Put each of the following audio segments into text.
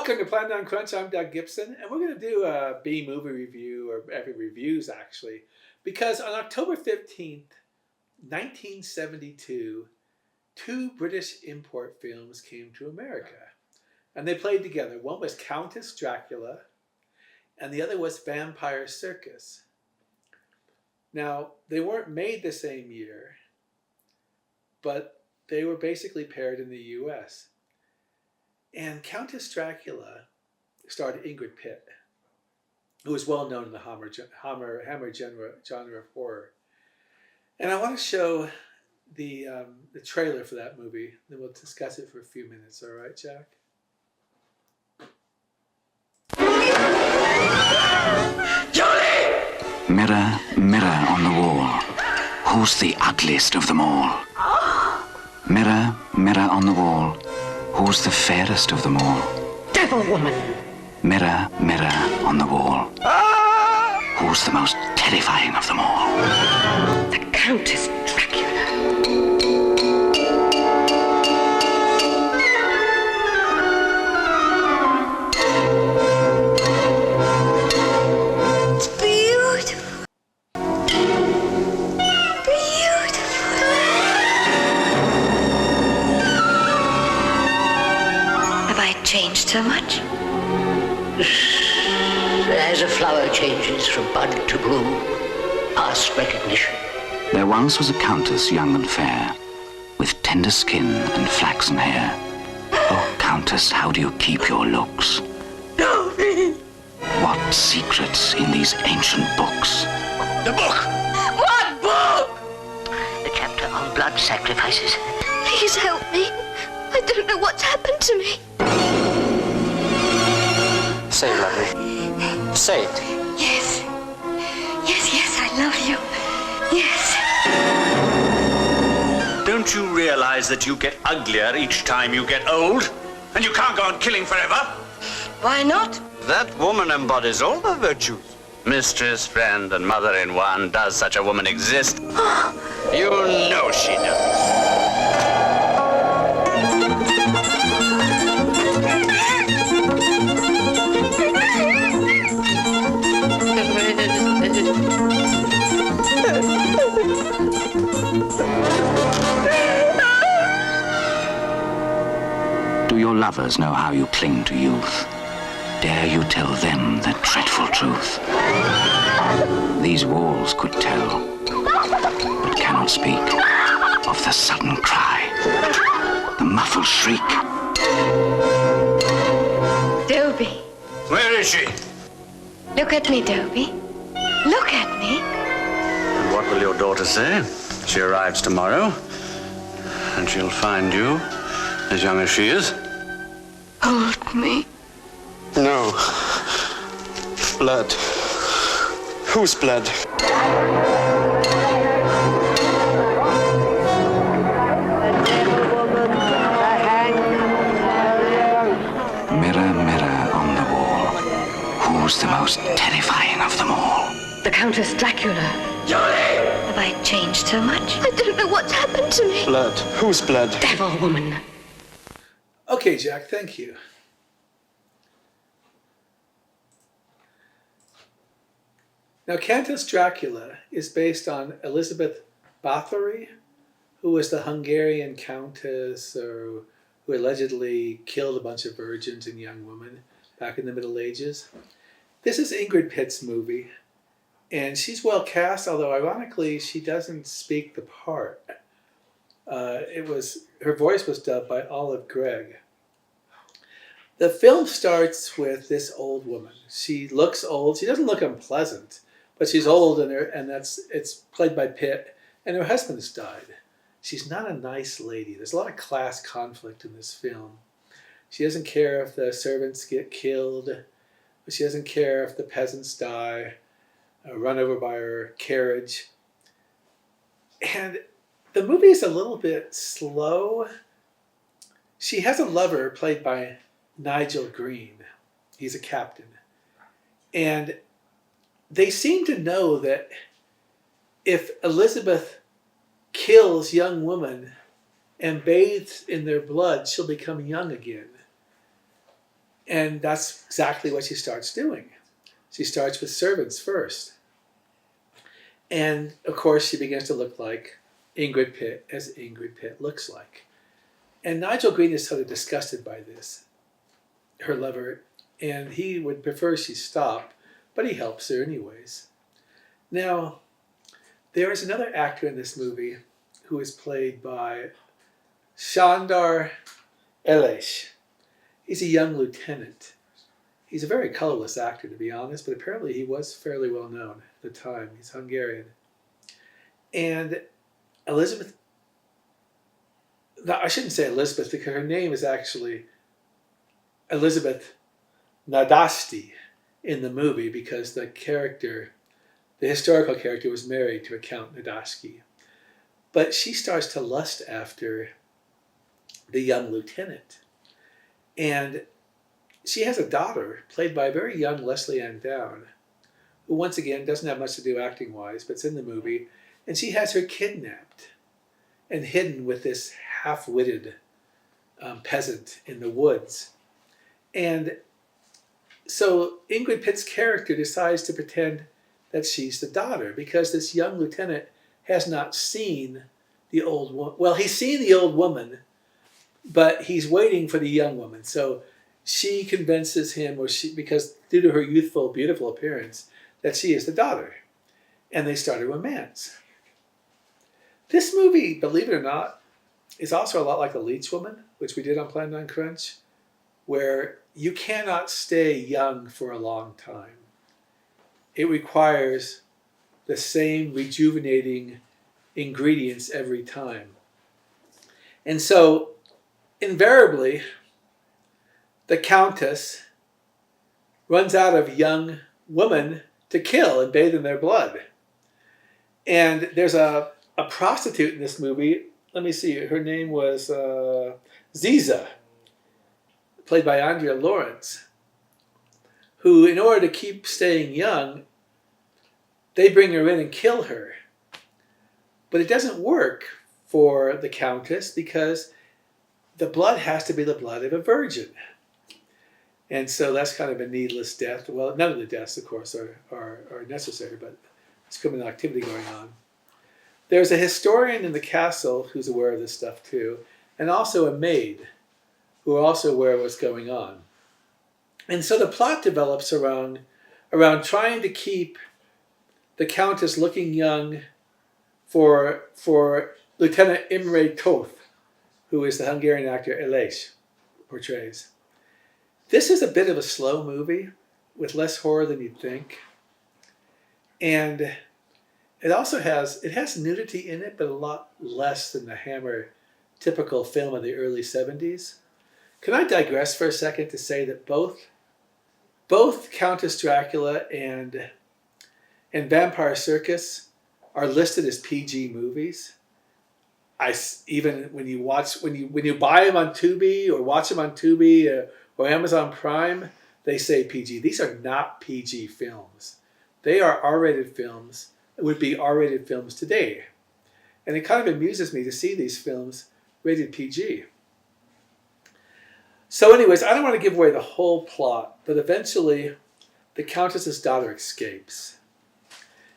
Welcome to Plan Down Crunch. I'm Doug Gibson, and we're going to do a B movie review, or every reviews actually, because on October 15th, 1972, two British import films came to America, and they played together. One was Countess Dracula, and the other was Vampire Circus. Now, they weren't made the same year, but they were basically paired in the US. And Countess Dracula starred Ingrid Pitt, who was well known in the Hammer genre of horror. And I want to show the trailer for that movie. Then we'll discuss it for a few minutes. All right, Jack? Julie! Mirror, mirror on the wall, who's the ugliest of them all? Mirror, mirror on the wall, who's the fairest of them all? Devil woman! Mirror, mirror on the wall, who's the most terrifying of them all? The Countess Dracula. It's beautiful. Beautiful. Have I changed so much? As a flower changes from bud to bloom, past recognition. There once was a countess young and fair, with tender skin and flaxen hair. Oh, Countess, how do you keep your looks? What secrets in these ancient books? The book! What book? The chapter on blood sacrifices. Please help me. I don't know what's happened to me. Say it, lovely. Say it. Yes. Yes, yes, I love you. Yes. Don't you realize that you get uglier each time you get old? And you can't go on killing forever? Why not? That woman embodies all the virtues. Mistress, friend, and mother-in-one. Does such a woman exist? You know she does. Do your lovers know how you cling to youth? Dare you tell them the dreadful truth? These walls could tell, but cannot speak, of the sudden cry, the muffled shriek. Dobie. Where is she? Look at me, Dobie. Look at me. And what will your daughter say? She arrives tomorrow, and she'll find you as young as she is. Hold me. No. Blood. Whose blood? Mirror, mirror on the wall, who's the most terrifying of them all? The Countess Dracula. Have I changed so much? I don't know what's happened to me. Blood. Whose blood? Devil woman. Okay, Jack, thank you. Now, Countess Dracula is based on Elizabeth Bathory, who was the Hungarian countess who allegedly killed a bunch of virgins and young women back in the Middle Ages. This is Ingrid Pitt's movie, and she's well cast, although ironically she doesn't speak the part. Her voice was dubbed by Olive Gregg. The film starts with this old woman. She looks old. She doesn't look unpleasant, but she's old, and it's played by Pitt, and her husband's died. She's not a nice lady. There's a lot of class conflict in this film. She doesn't care if the servants get killed. She doesn't care if the peasants die, run over by her carriage. And the movie is a little bit slow. She has a lover played by Nigel Green. He's a captain. And they seem to know that if Elizabeth kills young women and bathes in their blood, she'll become young again. And that's exactly what she starts doing. She starts with servants first. And of course, she begins to look like Ingrid Pitt, as Ingrid Pitt looks like. And Nigel Green is sort of disgusted by this, her lover, and he would prefer she stop, but he helps her anyways. Now, there is another actor in this movie who is played by Shandar Elish. He's a young lieutenant. He's a very colorless actor, to be honest, but apparently he was fairly well known at the time. He's Hungarian. And Elizabeth, no, I shouldn't say Elizabeth, because her name is actually Elizabeth Nadasti in the movie, because the historical character, was married to a Count Nadasti. But she starts to lust after the young lieutenant. And she has a daughter played by a very young Leslie Ann Down, who once again doesn't have much to do acting-wise, but it's in the movie. And she has her kidnapped and hidden with this half-witted peasant in the woods. And so Ingrid Pitt's character decides to pretend that she's the daughter, because this young lieutenant has not seen the old woman. Well, he's seen the old woman, but he's waiting for the young woman. So she convinces him, because due to her youthful, beautiful appearance, that she is the daughter. And they start a romance. This movie, believe it or not, is also a lot like The Leech Woman, which we did on Plan 9 Crunch, where you cannot stay young for a long time. It requires the same rejuvenating ingredients every time. And so, invariably, the Countess runs out of young women to kill and bathe in their blood. And there's a prostitute in this movie. Let me see, her name was Ziza, played by Andrea Lawrence, who, in order to keep staying young, they bring her in and kill her. But it doesn't work for the Countess, because the blood has to be the blood of a virgin. And so that's kind of a needless death. Well, none of the deaths, of course, are necessary, but there's criminal activity going on. There's a historian in the castle who's aware of this stuff too, and also a maid who are also aware of what's going on. And so the plot develops around trying to keep the Countess looking young for Lieutenant Imre Toth, who is the Hungarian actor Elish portrays. This is a bit of a slow movie with less horror than you'd think. And it also has nudity in it, but a lot less than the Hammer typical film of the early 70s. Can I digress for a second to say that both Countess Dracula and Vampire Circus are listed as PG movies. Even when you buy them on Tubi or watch them on Tubi or Amazon Prime, they say PG. These are not PG films. They are R-rated films. It would be R-rated films today. And it kind of amuses me to see these films rated PG. So anyways, I don't want to give away the whole plot, but eventually the Countess's daughter escapes.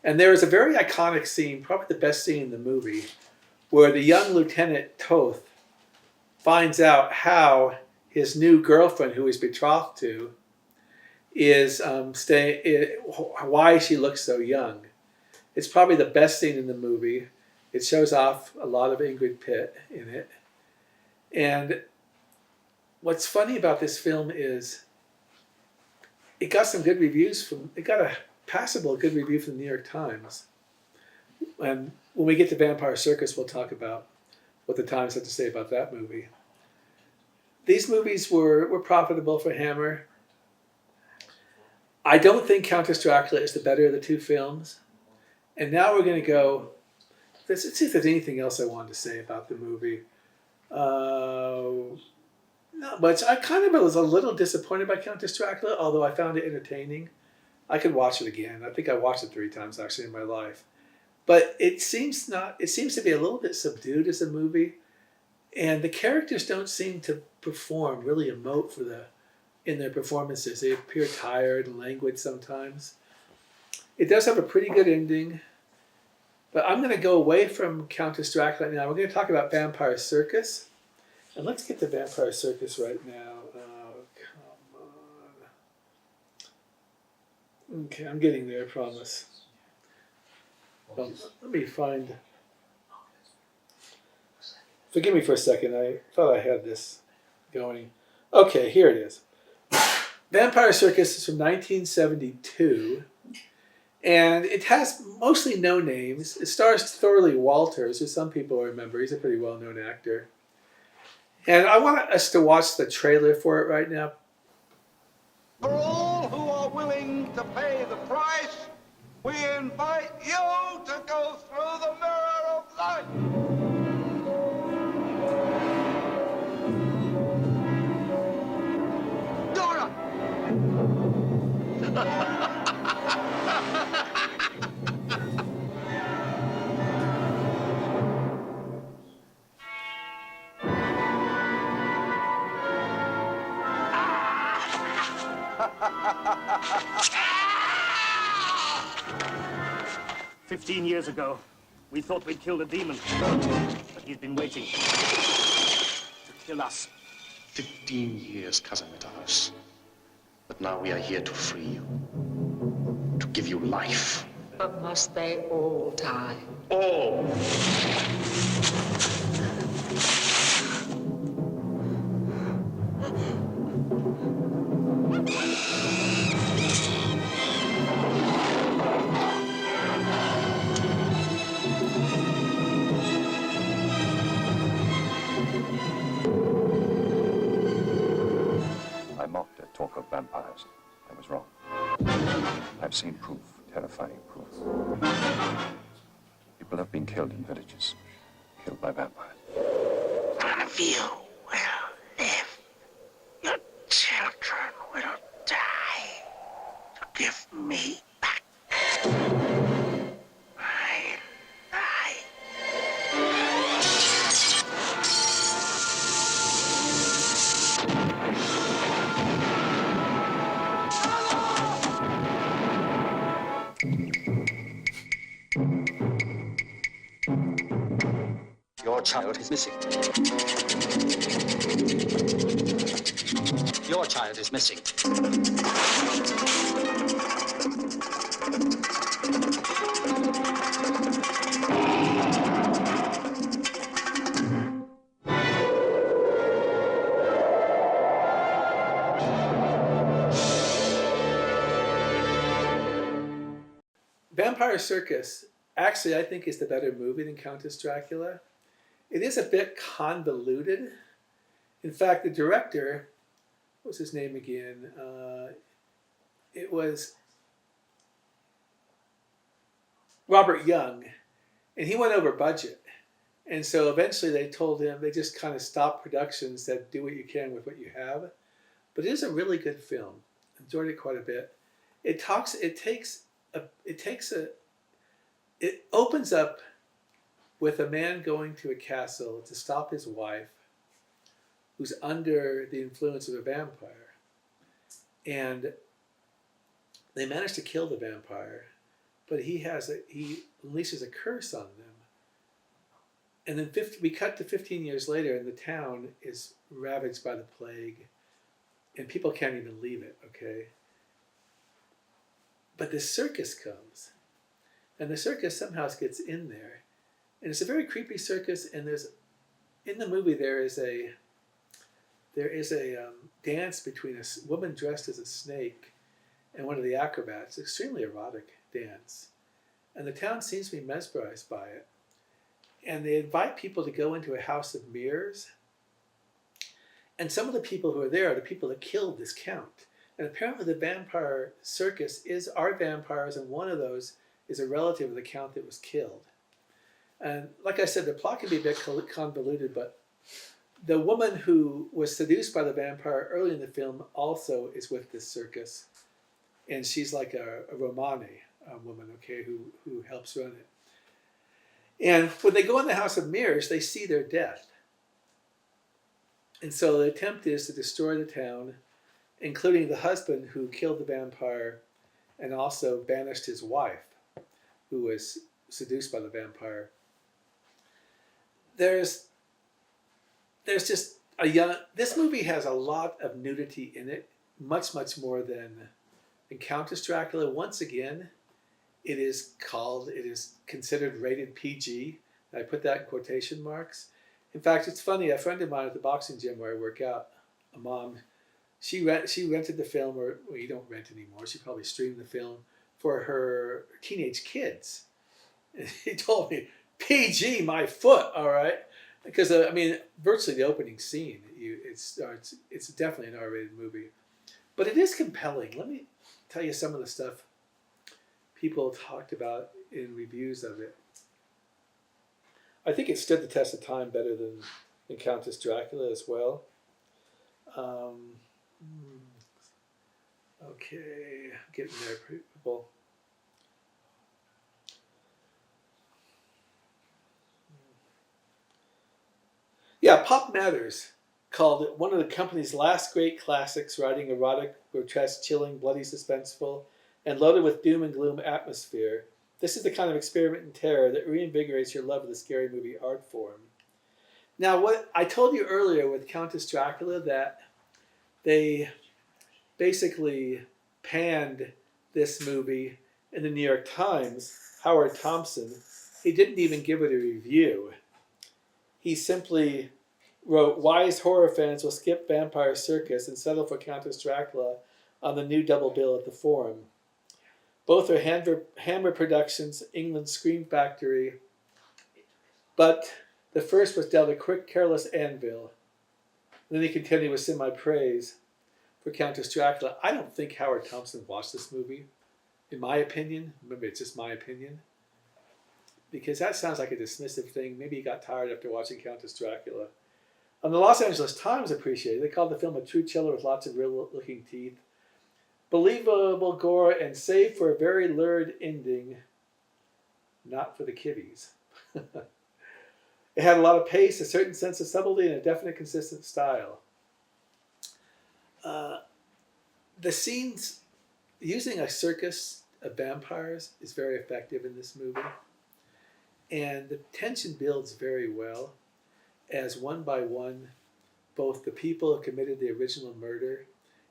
And there is a very iconic scene, probably the best scene in the movie, where the young Lieutenant Toth finds out how his new girlfriend, who he's betrothed to, is why she looks so young. It's probably the best scene in the movie. It shows off a lot of Ingrid Pitt in it. And what's funny about this film is it got some good reviews it got a passable good review from the New York Times. And when we get to Vampire Circus, we'll talk about what the Times had to say about that movie. These movies were profitable for Hammer. I don't think Countess Dracula is the better of the two films. And now we're going to go... Let's see if there's anything else I wanted to say about the movie. No, but I kind of was a little disappointed by Countess Dracula, although I found it entertaining. I could watch it again. I think I watched it 3 times actually in my life. But it seems to be a little bit subdued as a movie. And the characters don't seem to perform, really emote in their performances. They appear tired and languid sometimes. It does have a pretty good ending, but I'm going to go away from Countess Dracula now. We're going to talk about Vampire Circus. And let's get to Vampire Circus right now. Oh, come on. Okay, I'm getting there, I promise. Well, let me find... Forgive me for a second. I thought I had this going. Okay, here it is. Vampire Circus is from 1972. And it has mostly no names. It stars Thorley Walters, who some people remember. He's a pretty well-known actor. And I want us to watch the trailer for it right now. For all who are willing to pay the price, we invite you to go through the mirror of life. Dora! 15 years ago, we thought we'd killed a demon, but he's been waiting to kill us. 15 years, cousin Mitterhaus. But now we are here to free you, to give you life. But must they all die? All! I mocked at talk of vampires. I was wrong. I've seen proof, terrifying proof. People have been killed in villages, killed by vampires. None of you will live. Your children will die to give me back my life. Your child is missing. Your child is missing. Vampire Circus, actually, I think is the better movie than Countess Dracula. It is a bit convoluted. In fact, the director, what was his name again? It was Robert Young, and he went over budget. And so eventually they told him, they just kind of stopped production, said, do what you can with what you have. But it is a really good film. Enjoyed it quite a bit. It opens up with a man going to a castle to stop his wife, who's under the influence of a vampire. And they manage to kill the vampire, but he unleashes a curse on them. And then we cut to 15 years later, and the town is ravaged by the plague, and people can't even leave it, okay? But the circus comes, and the circus somehow gets in there. And it's a very creepy circus, and in the movie there is a dance between a woman dressed as a snake and one of the acrobats, extremely erotic dance. And the town seems to be mesmerized by it. And they invite people to go into a house of mirrors. And some of the people who are there are the people that killed this count. And apparently the vampire circus are vampires, and one of those is a relative of the count that was killed. And like I said, the plot can be a bit convoluted, but the woman who was seduced by the vampire early in the film also is with this circus. And she's like a Romani woman, okay, who helps run it. And when they go in the House of Mirrors, they see their death. And so the attempt is to destroy the town including the husband who killed the vampire and also banished his wife, who was seduced by the vampire. There's just this movie has a lot of nudity in it, much more than Countess Dracula. Once again, it is considered rated PG. I put that in quotation marks. In fact, it's funny, a friend of mine at the boxing gym where I work out, a mom, she rented the film, or well, you don't rent anymore, she probably streamed the film for her teenage kids. And he told me, PG, my foot, all right? Because, virtually the opening scene, it's definitely an R-rated movie. But it is compelling. Let me tell you some of the stuff people talked about in reviews of it. I think it stood the test of time better than Countess Dracula as well. Okay, getting there, people. Yeah, Pop Matters called it one of the company's last great classics, writing erotic, grotesque, chilling, bloody, suspenseful, and loaded with doom and gloom atmosphere. This is the kind of experiment in terror that reinvigorates your love of the scary movie art form. Now, what I told you earlier with Countess Dracula, that they basically panned this movie in the New York Times. Howard Thompson, he didn't even give it a review. He simply wrote, "Wise horror fans will skip Vampire Circus and settle for Countess Dracula on the new double bill at the Forum. Both are Hammer Productions, England's Scream Factory, but the first was dealt a quick, careless anvil." And then he continued with semi-praise for Countess Dracula. I don't think Howard Thompson watched this movie, in my opinion. Remember, it's just my opinion. Because that sounds like a dismissive thing. Maybe he got tired after watching Countess Dracula. And the Los Angeles Times appreciated it. They called the film a true chiller with lots of real-looking teeth. Believable gore, and save for a very lurid ending, not for the kiddies. It had a lot of pace, a certain sense of subtlety, and a definite, consistent style. The scenes using a circus of vampires is very effective in this movie. And the tension builds very well as one by one, both the people who committed the original murder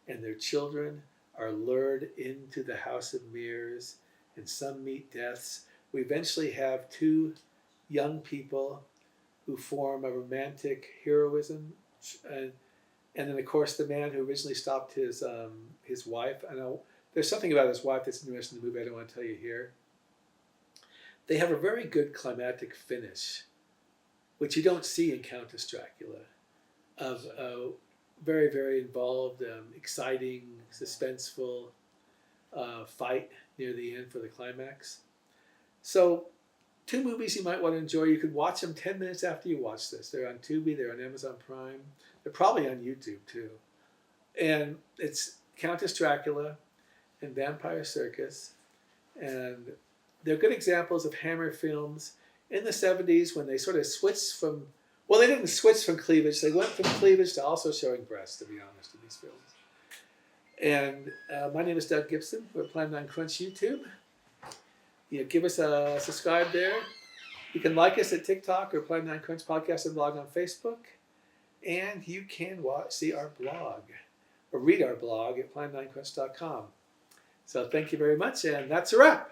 and their children are lured into the House of Mirrors, and some meet deaths. We eventually have two young people who form a romantic heroism, and then of course the man who originally stopped his wife. I know there's something about his wife that's interesting in the movie I don't want to tell you here. They have a very good climactic finish, which you don't see in Countess Dracula, of a very, very involved, exciting, suspenseful fight near the end for the climax. So, two movies you might want to enjoy. You could watch them 10 minutes after you watch this. They're on Tubi, they're on Amazon Prime. They're probably on YouTube too. And it's Countess Dracula and Vampire Circus. And they're good examples of Hammer films in the 70s when they sort of switched from, well, they didn't switch from cleavage. They went from cleavage to also showing breasts, to be honest, in these films. And my name is Doug Gibson. We're Plan 9 Crunch YouTube. Give us a subscribe there. You can like us at TikTok or Plan 9 Crunch Podcast and blog on Facebook. And you can see our blog or read our blog at plan9crunch.com. So thank you very much, and that's a wrap.